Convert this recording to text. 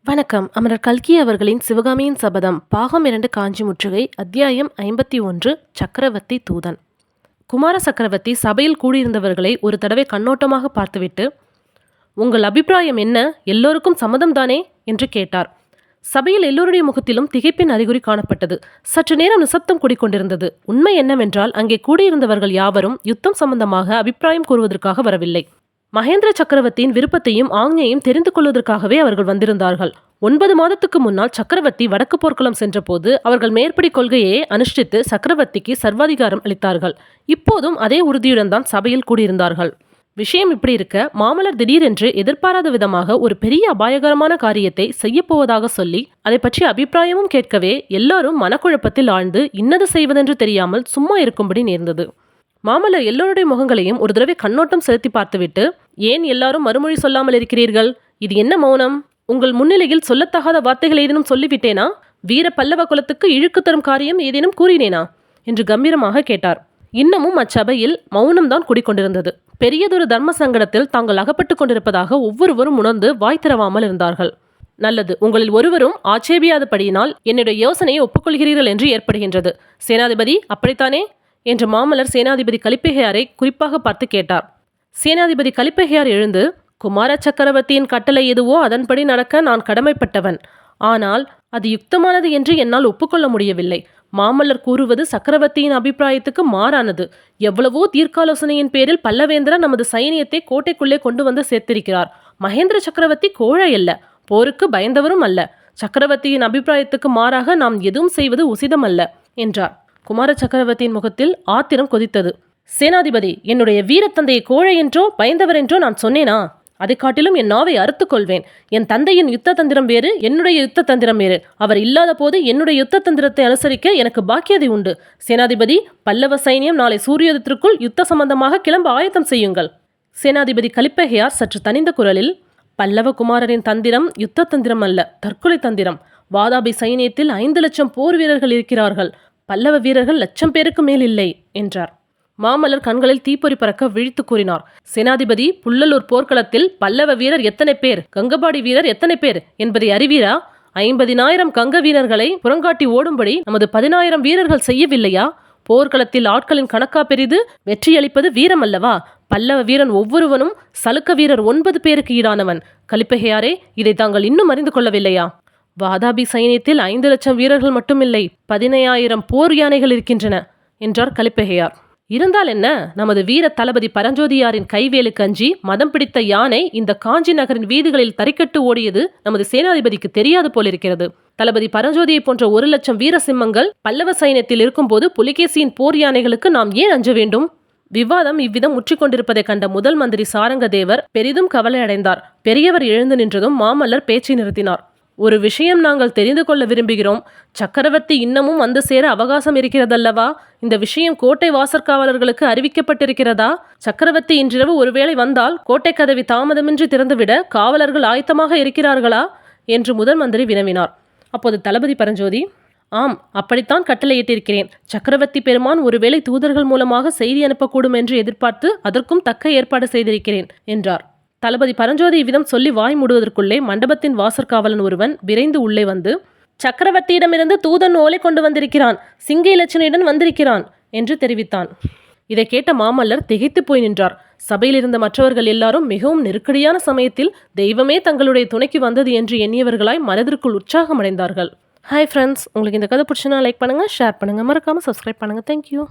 வணக்கம். அமரர் கல்கி அவர்களின் சிவகாமியின் சபதம் பாகம் 2 காஞ்சி முற்றுகை அத்தியாயம் 51 சக்கரவர்த்தி தூதன். குமார சக்கரவர்த்தி சபையில் கூடியிருந்தவர்களை ஒரு தடவை கண்ணோட்டமாக பார்த்துவிட்டு, உங்கள் அபிப்பிராயம் என்ன? எல்லோருக்கும் சம்மதம்தானே என்று கேட்டார். சபையில் எல்லோருடைய முகத்திலும் திகைப்பின் அறிகுறி காணப்பட்டது. சற்று நேரம் நிசப்தம் கூடிக்கொண்டிருந்தது. உண்மை என்னவென்றால் அங்கே கூடியிருந்தவர்கள் யாவரும் யுத்தம் சம்பந்தமாக அபிப்பிராயம் கூறுவதற்காக வரவில்லை. மகேந்திர சக்கரவர்த்தியின் விருப்பத்தையும் ஆக்ஞையும் தெரிந்து கொள்வதற்காகவே அவர்கள் வந்திருந்தார்கள். 9 மாதத்துக்கு முன்னால் சக்கரவர்த்தி வடக்கு போர்க்களம் சென்றபோது அவர்கள் மேற்படி கொள்கையை அனுஷ்டித்து சக்கரவர்த்திக்கு சர்வாதிகாரம் அளித்தார்கள். இப்போதும் அதே உறுதியுடன் தான் சபையில் கூடியிருந்தார்கள். விஷயம் இப்படி இருக்க, மாமல்லர் திடீரென்று எதிர்பாராத விதமாக ஒரு பெரிய அபாயகரமான காரியத்தை செய்யப்போவதாக சொல்லி அதை பற்றி அபிப்பிராயமும் கேட்கவே எல்லாரும் மனக்குழப்பத்தில் ஆழ்ந்து இன்னது செய்வதென்று தெரியாமல் சும்மா இருக்கும்படி நேர்ந்தது. மாமல்லர் எல்லோருடைய முகங்களையும் ஒரு தடவை கண்ணோட்டம் செலுத்தி பார்த்துவிட்டு, ஏன் எல்லாரும் மறுமொழி சொல்லாமல் இருக்கிறீர்கள்? இது என்ன மௌனம்? உங்கள் முன்னிலையில் சொல்லத்தகாத வார்த்தைகள் ஏதேனும் சொல்லிவிட்டேனா? வீர பல்லவ குலத்துக்கு இழுக்கு தரும் காரியம் ஏதேனும் கூறினேனா என்று கம்பீரமாக கேட்டார். இன்னமும் அச்சபையில் மௌனம்தான் குடிக்கொண்டிருந்தது. பெரியதொரு தர்ம சங்கடத்தில் தாங்கள் அகப்பட்டு கொண்டிருப்பதாக ஒவ்வொருவரும் உணர்ந்து வாய் திறவாமல் இருந்தார்கள். நல்லது, உங்களில் ஒருவரும் ஆட்சேபியாதபடியினால் என்னுடைய யோசனையை ஒப்புக்கொள்கிறீர்கள் என்று ஏற்படுகின்றது. சேனாதிபதி, அப்படித்தானே என்று மாமல்லர் சேனாதிபதி கலிப்பகையாரை குறிப்பாக பார்த்து கேட்டார். சேனாதிபதி கலிப்பகையார் எழுந்து, குமார சக்கரவர்த்தியின் கட்டளை எதுவோ அதன்படி நடக்க நான் கடமைப்பட்டவன். ஆனால் அது யுக்தமானது என்று என்னால் ஒப்புக்கொள்ள முடியவில்லை. மாமல்லர் கூறுவது சக்கரவர்த்தியின் அபிப்பிராயத்துக்கு மாறானது. எவ்வளவோ தீர்க்காலோசனையின் பேரில் பல்லவேந்திரன் நமது சைனியத்தை கோட்டைக்குள்ளே கொண்டு வந்து சேர்த்திருக்கிறார். மகேந்திர சக்கரவர்த்தி கோழை அல்ல, போருக்கு பயந்தவரும் அல்ல. சக்கரவர்த்தியின் அபிப்பிராயத்துக்கு மாறாக நாம் எதுவும் செய்வது உசிதமல்ல என்றார். குமார சக்கரவர்த்தியின் முகத்தில் ஆத்திரம் கொதித்தது. சேனாதிபதி, என்னுடைய வீரத்தந்தையை கோழை என்றோ பயந்தவர் என்றோ நான் சொன்னேனா? அதை காட்டிலும் என் நாவை அறுத்துக் கொள்வேன். என் தந்தையின் யுத்த தந்திரம் வேறு, என்னுடைய யுத்த தந்திரம் வேறு. அவர் இல்லாத போது என்னுடைய யுத்த தந்திரத்தை அனுசரிக்க எனக்கு பாக்கியதை உண்டு. சேனாதிபதி, பல்லவ சைனியம் நாளை சூரியோதயத்திற்குள் யுத்த சம்பந்தமாக கிளம்ப ஆயத்தம் செய்யுங்கள். சேனாதிபதி கலிப்பகையார் சற்று தனிந்த குரலில், பல்லவ குமாரரின் தந்திரம் யுத்த தந்திரம் அல்ல, தற்கொலை தந்திரம். வாதாபி சைனியத்தில் 5 லட்சம் போர் வீரர்கள் இருக்கிறார்கள். பல்லவ வீரர்கள் 1,00,000 பேருக்கு மேல் இல்லை என்றார். மாமல்லர் கண்களில் தீப்பொறி பறக்க விழித்து கூறினார். சேனாதிபதி, புல்லலூர் போர்க்களத்தில் பல்லவ வீரர் எத்தனை பேர், கங்கபாடி வீரர் எத்தனை பேர் என்பதை அறிவீரா? 50,000 கங்க வீரர்களை புறங்காட்டி ஓடும்படி நமது 10,000 வீரர்கள் செய்யவில்லையா? போர்க்களத்தில் ஆட்களின் கணக்கா பெரிது, வெற்றியளிப்பது வீரம் அல்லவா? பல்லவ வீரன் ஒவ்வொருவனும் சலுக்க வீரர் 9 பேருக்கு ஈடானவன். கலிப்பகையாரே, இதை தாங்கள் இன்னும் அறிந்து கொள்ளவில்லையா? வாதாபி சைனியத்தில் 5 லட்சம் வீரர்கள் மட்டுமில்லை, 15,000 போர் யானைகள் இருக்கின்றன என்றார் கலிப்பகையார். இருந்தால் என்ன? நமது வீர தளபதி பரஞ்சோதியாரின் கைவேலுக்கு அஞ்சி மதம் பிடித்த யானை இந்த காஞ்சி நகரின் வீதிகளில் தறிக்கட்டு ஓடியது நமது சேனாதிபதிக்கு தெரியாது போலிருக்கிறது. தளபதி பரஞ்சோதியை போன்ற 1 லட்சம் வீர சிம்மங்கள் பல்லவ சைன்யத்தில் இருக்கும்போது புலிகேசியின் போர் யானைகளுக்கு நாம் ஏன் அஞ்ச வேண்டும்? விவாதம் இவ்விதம் முற்றிக்கொண்டிருப்பதை கண்ட முதல் மந்திரி சாரங்கதேவர் பெரிதும் கவலை அடைந்தார். பெரியவர் எழுந்து நின்றதும் மாமல்லர் பேச்சை நிறுத்தினார். ஒரு விஷயம் நாங்கள் தெரிந்து கொள்ள விரும்புகிறோம். சக்கரவர்த்தி இன்னமும் வந்து சேர அவகாசம் இருக்கிறதல்லவா? இந்த விஷயம் கோட்டை வாசற்காவலர்களுக்கு அறிவிக்கப்பட்டிருக்கிறதா? சக்கரவர்த்தி இன்றிரவு ஒருவேளை வந்தால் கோட்டை கதவி தாமதமின்றி திறந்துவிட காவலர்கள் ஆயத்தமாக இருக்கிறார்களா என்று முதல் மந்திரி வினவினார். அப்போது தளபதி பரஞ்சோதி, ஆம், அப்படித்தான் கட்டளையிட்டிருக்கிறேன். சக்கரவர்த்தி பெருமான் ஒருவேளை தூதர்கள் மூலமாக செய்தி அனுப்பக்கூடும் என்று எதிர்பார்த்து அதற்கும் தக்க ஏற்பாடு செய்திருக்கிறேன் என்றார். தளபதி பரஞ்சோதி இவ்விதம் சொல்லி வாய் மூடுவதற்குள்ளே மண்டபத்தின் வாசற்காவலன் ஒருவன் விரைந்து உள்ளே வந்து, சக்கரவர்த்தியிடமிருந்து தூதன் ஓலை கொண்டு வந்திருக்கிறான், சிங்க இலச்சினையுடன் வந்திருக்கிறான் என்று தெரிவித்தான். இதை கேட்ட மாமல்லர் திகைத்து போய் நின்றார். சபையில் இருந்த மற்றவர்கள் எல்லாரும் மிகவும் நெருக்கடியான சமயத்தில் தெய்வமே தங்களுடைய துணைக்கு வந்தது என்று எண்ணியவர்களாய் மனதிற்குள் உற்சாகம் அடைந்தார்கள். ஹாய் ஃப்ரெண்ட்ஸ், உங்களுக்கு இந்த கதை பிடிச்சுன்னா லைக் பண்ணுங்கள், ஷேர் பண்ணுங்கள், மறக்காமல் சப்ஸ்கிரைப் பண்ணுங்கள். தேங்க்யூ.